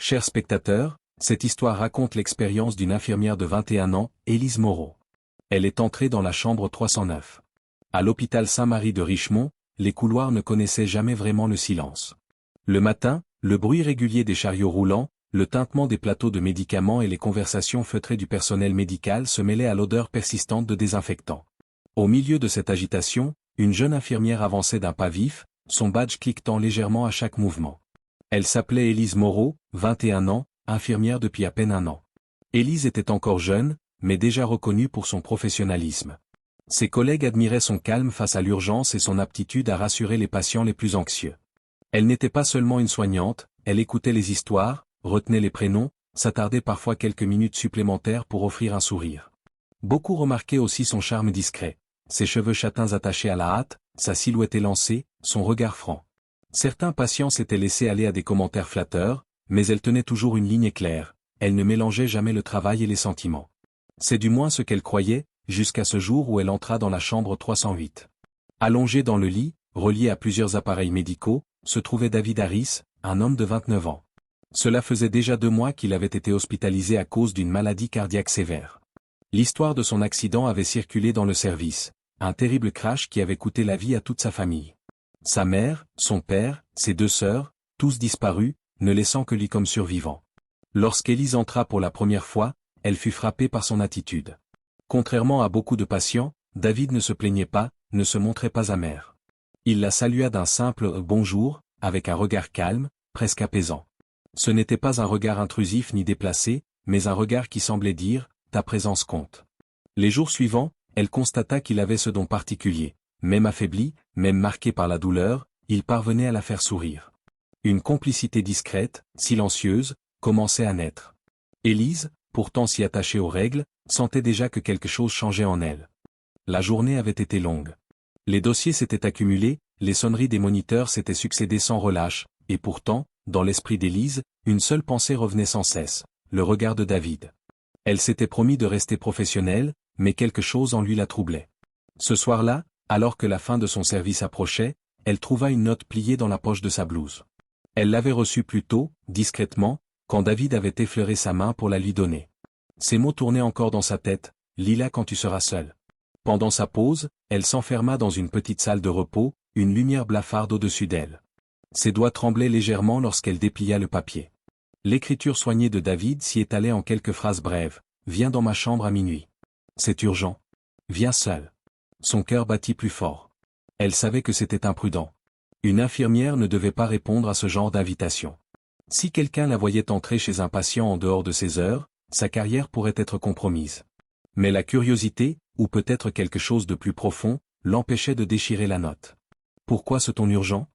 Chers spectateurs, cette histoire raconte l'expérience d'une infirmière de 21 ans, Élise Moreau. Elle est entrée dans la chambre 309. À l'hôpital Saint-Marie de Richmond, les couloirs ne connaissaient jamais vraiment le silence. Le matin, le bruit régulier des chariots roulants, le tintement des plateaux de médicaments et les conversations feutrées du personnel médical se mêlaient à l'odeur persistante de désinfectant. Au milieu de cette agitation, une jeune infirmière avançait d'un pas vif, son badge cliquetant légèrement à chaque mouvement. Elle s'appelait Élise Moreau, 21 ans, infirmière depuis à peine un an. Élise était encore jeune, mais déjà reconnue pour son professionnalisme. Ses collègues admiraient son calme face à l'urgence et son aptitude à rassurer les patients les plus anxieux. Elle n'était pas seulement une soignante, elle écoutait les histoires, retenait les prénoms, s'attardait parfois quelques minutes supplémentaires pour offrir un sourire. Beaucoup remarquaient aussi son charme discret, ses cheveux châtains attachés à la hâte, sa silhouette élancée, son regard franc. Certains patients s'étaient laissés aller à des commentaires flatteurs, mais elle tenait toujours une ligne claire, elle ne mélangeait jamais le travail et les sentiments. C'est du moins ce qu'elle croyait, jusqu'à ce jour où elle entra dans la chambre 308. Allongé dans le lit, relié à plusieurs appareils médicaux, se trouvait David Harris, un homme de 29 ans. Cela faisait déjà 2 mois qu'il avait été hospitalisé à cause d'une maladie cardiaque sévère. L'histoire de son accident avait circulé dans le service, un terrible crash qui avait coûté la vie à toute sa famille. Sa mère, son père, ses 2 sœurs, tous disparus, ne laissant que lui comme survivant. Lorsqu'Élise entra pour la première fois, elle fut frappée par son attitude. Contrairement à beaucoup de patients, David ne se plaignait pas, ne se montrait pas amer. Il la salua d'un simple « bonjour », avec un regard calme, presque apaisant. Ce n'était pas un regard intrusif ni déplacé, mais un regard qui semblait dire « ta présence compte ». Les jours suivants, elle constata qu'il avait ce don particulier. Même affaibli, même marqué par la douleur, il parvenait à la faire sourire. Une complicité discrète, silencieuse, commençait à naître. Élise, pourtant si attachée aux règles, sentait déjà que quelque chose changeait en elle. La journée avait été longue. Les dossiers s'étaient accumulés, les sonneries des moniteurs s'étaient succédé sans relâche, et pourtant, dans l'esprit d'Élise, une seule pensée revenait sans cesse, le regard de David. Elle s'était promis de rester professionnelle, mais quelque chose en lui la troublait. Ce soir-là, alors que la fin de son service approchait, elle trouva une note pliée dans la poche de sa blouse. Elle l'avait reçue plus tôt, discrètement, quand David avait effleuré sa main pour la lui donner. Ces mots tournaient encore dans sa tête, « Lis-la quand tu seras seule ». Pendant sa pause, elle s'enferma dans une petite salle de repos, une lumière blafarde au-dessus d'elle. Ses doigts tremblaient légèrement lorsqu'elle déplia le papier. L'écriture soignée de David s'y étalait en quelques phrases brèves, « Viens dans ma chambre à minuit. C'est urgent. Viens seule. » Son cœur battit plus fort. Elle savait que c'était imprudent. Une infirmière ne devait pas répondre à ce genre d'invitation. Si quelqu'un la voyait entrer chez un patient en dehors de ses heures, sa carrière pourrait être compromise. Mais la curiosité, ou peut-être quelque chose de plus profond, l'empêchait de déchirer la note. Pourquoi ce ton urgent?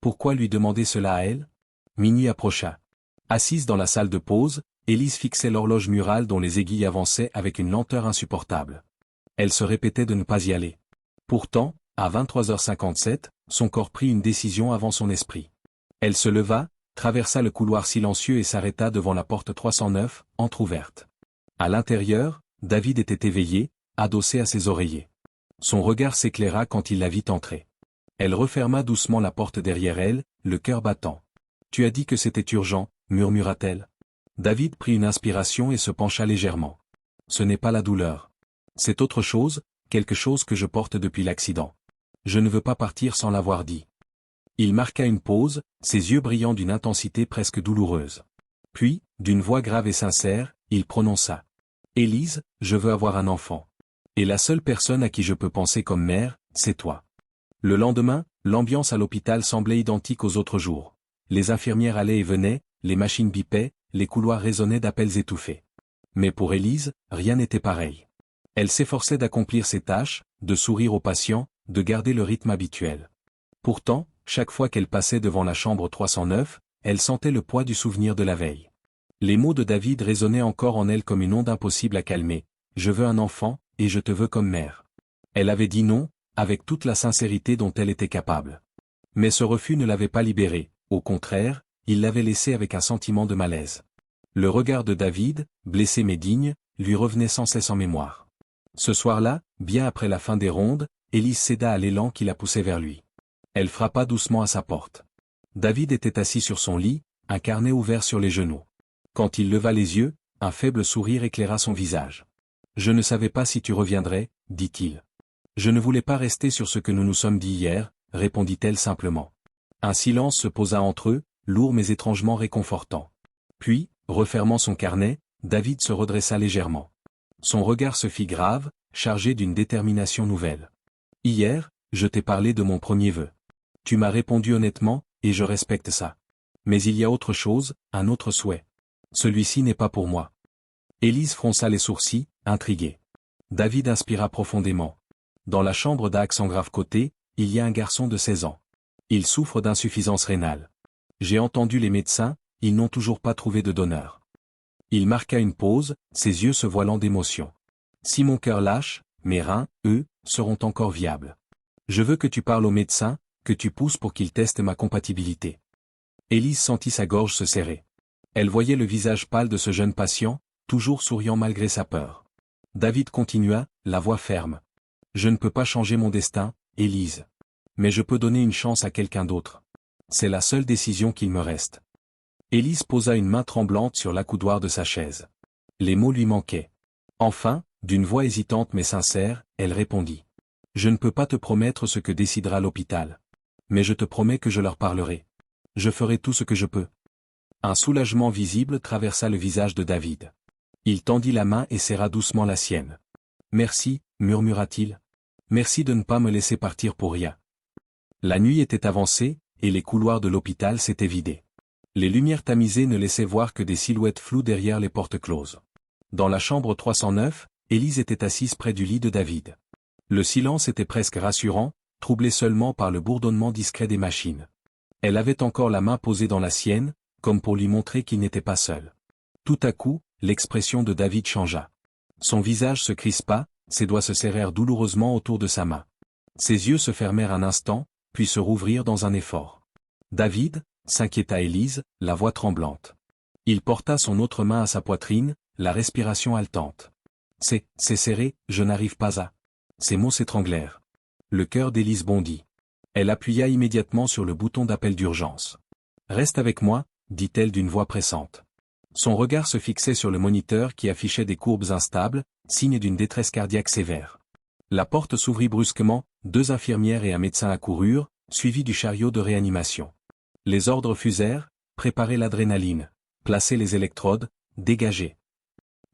Pourquoi lui demander cela à elle? Minuit approcha. Assise dans la salle de pause, Élise fixait l'horloge murale dont les aiguilles avançaient avec une lenteur insupportable. Elle se répétait de ne pas y aller. Pourtant, à 23h57, son corps prit une décision avant son esprit. Elle se leva, traversa le couloir silencieux et s'arrêta devant la porte 309, entr'ouverte. À l'intérieur, David était éveillé, adossé à ses oreillers. Son regard s'éclaira quand il la vit entrer. Elle referma doucement la porte derrière elle, le cœur battant. « Tu as dit que c'était urgent », murmura-t-elle. David prit une inspiration et se pencha légèrement. « Ce n'est pas la douleur. C'est autre chose, quelque chose que je porte depuis l'accident. Je ne veux pas partir sans l'avoir dit. » Il marqua une pause, ses yeux brillant d'une intensité presque douloureuse. Puis, d'une voix grave et sincère, il prononça. « Élise, je veux avoir un enfant. Et la seule personne à qui je peux penser comme mère, c'est toi. » Le lendemain, l'ambiance à l'hôpital semblait identique aux autres jours. Les infirmières allaient et venaient, les machines bipaient, les couloirs résonnaient d'appels étouffés. Mais pour Élise, rien n'était pareil. Elle s'efforçait d'accomplir ses tâches, de sourire aux patients, de garder le rythme habituel. Pourtant, chaque fois qu'elle passait devant la chambre 309, elle sentait le poids du souvenir de la veille. Les mots de David résonnaient encore en elle comme une onde impossible à calmer. « Je veux un enfant, et je te veux comme mère. » Elle avait dit non, avec toute la sincérité dont elle était capable. Mais ce refus ne l'avait pas libérée, au contraire, il l'avait laissée avec un sentiment de malaise. Le regard de David, blessé mais digne, lui revenait sans cesse en mémoire. Ce soir-là, bien après la fin des rondes, Élise céda à l'élan qui la poussait vers lui. Elle frappa doucement à sa porte. David était assis sur son lit, un carnet ouvert sur les genoux. Quand il leva les yeux, un faible sourire éclaira son visage. « Je ne savais pas si tu reviendrais, dit-il. »« Je ne voulais pas rester sur ce que nous nous sommes dit hier, » répondit-elle simplement. Un silence se posa entre eux, lourd mais étrangement réconfortant. Puis, refermant son carnet, David se redressa légèrement. Son regard se fit grave, chargé d'une détermination nouvelle. « Hier, je t'ai parlé de mon premier vœu. Tu m'as répondu honnêtement, et je respecte ça. Mais il y a autre chose, un autre souhait. Celui-ci n'est pas pour moi. » Élise fronça les sourcils, intriguée. David inspira profondément. Dans la chambre d'Axe en grave côté, il y a un garçon de 16 ans. Il souffre d'insuffisance rénale. J'ai entendu les médecins, ils n'ont toujours pas trouvé de donneur. Il marqua une pause, ses yeux se voilant d'émotion. Si mon cœur lâche, mes reins, eux, seront encore viables. Je veux que tu parles au médecin, que tu pousses pour qu'il teste ma compatibilité. Élise sentit sa gorge se serrer. Elle voyait le visage pâle de ce jeune patient, toujours souriant malgré sa peur. David continua, la voix ferme. Je ne peux pas changer mon destin, Élise. Mais je peux donner une chance à quelqu'un d'autre. C'est la seule décision qu'il me reste. Élise posa une main tremblante sur l'accoudoir de sa chaise. Les mots lui manquaient. Enfin, d'une voix hésitante mais sincère, elle répondit. Je ne peux pas te promettre ce que décidera l'hôpital. Mais je te promets que je leur parlerai. Je ferai tout ce que je peux. Un soulagement visible traversa le visage de David. Il tendit la main et serra doucement la sienne. Merci, murmura-t-il. Merci de ne pas me laisser partir pour rien. La nuit était avancée, et les couloirs de l'hôpital s'étaient vidés. Les lumières tamisées ne laissaient voir que des silhouettes floues derrière les portes closes. Dans la chambre 309, Élise était assise près du lit de David. Le silence était presque rassurant, troublé seulement par le bourdonnement discret des machines. Elle avait encore la main posée dans la sienne, comme pour lui montrer qu'il n'était pas seul. Tout à coup, l'expression de David changea. Son visage se crispa, ses doigts se serrèrent douloureusement autour de sa main. Ses yeux se fermèrent un instant, puis se rouvrirent dans un effort. David, s'inquiéta Élise, la voix tremblante. Il porta son autre main à sa poitrine, la respiration haletante. C'est serré, je n'arrive pas à. Ces mots s'étranglèrent. Le cœur d'Élise bondit. Elle appuya immédiatement sur le bouton d'appel d'urgence. Reste avec moi, dit-elle d'une voix pressante. Son regard se fixait sur le moniteur qui affichait des courbes instables, signe d'une détresse cardiaque sévère. La porte s'ouvrit brusquement, 2 infirmières et un médecin accoururent, suivis du chariot de réanimation. Les ordres fusèrent, préparer l'adrénaline, placer les électrodes, dégager.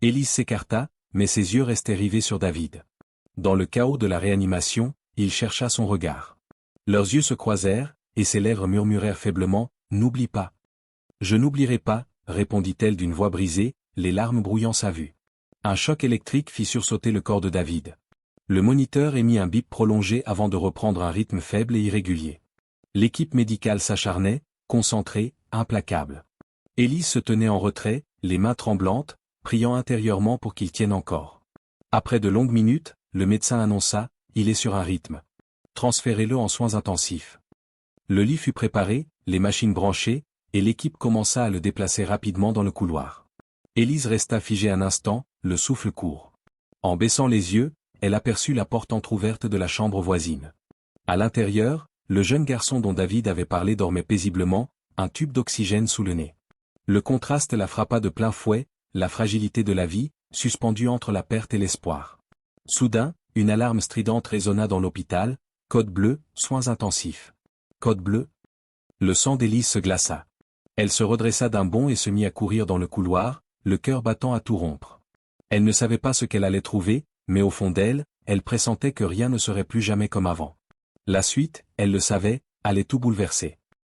Élise s'écarta, mais ses yeux restaient rivés sur David. Dans le chaos de la réanimation, il chercha son regard. Leurs yeux se croisèrent, et ses lèvres murmurèrent faiblement, « N'oublie pas. » « Je n'oublierai pas, » répondit-elle d'une voix brisée, les larmes brouillant sa vue. Un choc électrique fit sursauter le corps de David. Le moniteur émit un bip prolongé avant de reprendre un rythme faible et irrégulier. L'équipe médicale s'acharnait, concentrée, implacable. Élise se tenait en retrait, les mains tremblantes, priant intérieurement pour qu'il tienne encore. Après de longues minutes, le médecin annonça, « Il est sur un rythme. Transférez-le en soins intensifs. » Le lit fut préparé, les machines branchées, et l'équipe commença à le déplacer rapidement dans le couloir. Élise resta figée un instant, le souffle court. En baissant les yeux, elle aperçut la porte entr'ouverte de la chambre voisine. À l'intérieur, le jeune garçon dont David avait parlé dormait paisiblement, un tube d'oxygène sous le nez. Le contraste la frappa de plein fouet, la fragilité de la vie, suspendue entre la perte et l'espoir. Soudain, une alarme stridente résonna dans l'hôpital, code bleu, soins intensifs. Code bleu. Le sang d'Élise se glaça. Elle se redressa d'un bond et se mit à courir dans le couloir, le cœur battant à tout rompre. Elle ne savait pas ce qu'elle allait trouver, mais au fond d'elle, elle pressentait que rien ne serait plus jamais comme avant. La suite, elle le savait, allait tout bouleverser.